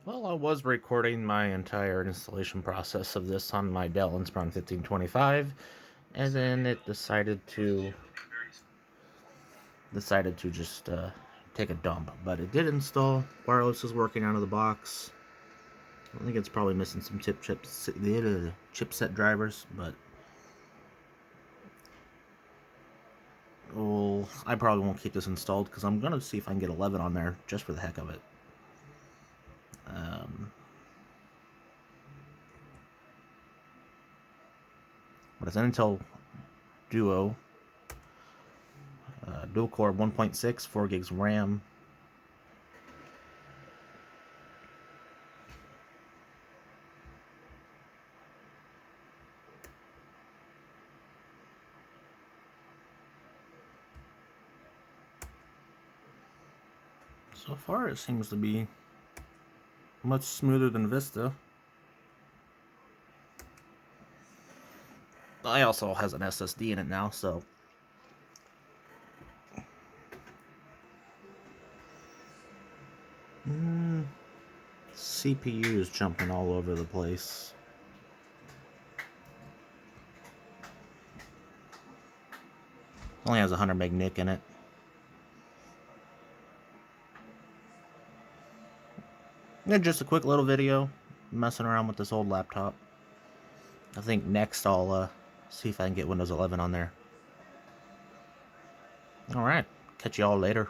Well, I was recording my entire installation process of this on my Dell Inspiron 1525, and then it decided to just take a dump. But it did install. Wireless is working out of the box. I think it's probably missing some chipset drivers, but I probably won't keep this installed because I'm gonna see if I can get 11 on there just for the heck of it. But it's an Intel Duo, dual core 1.6, 4 gigs RAM. So far, it seems to be much smoother than Vista. I also has an SSD in it now, so CPU is jumping all over the place. Only has 100 meg NIC in it. And just a quick little video messing around with this old laptop. I think next I'll see if I can get Windows 11 on there. Alright, catch y'all later.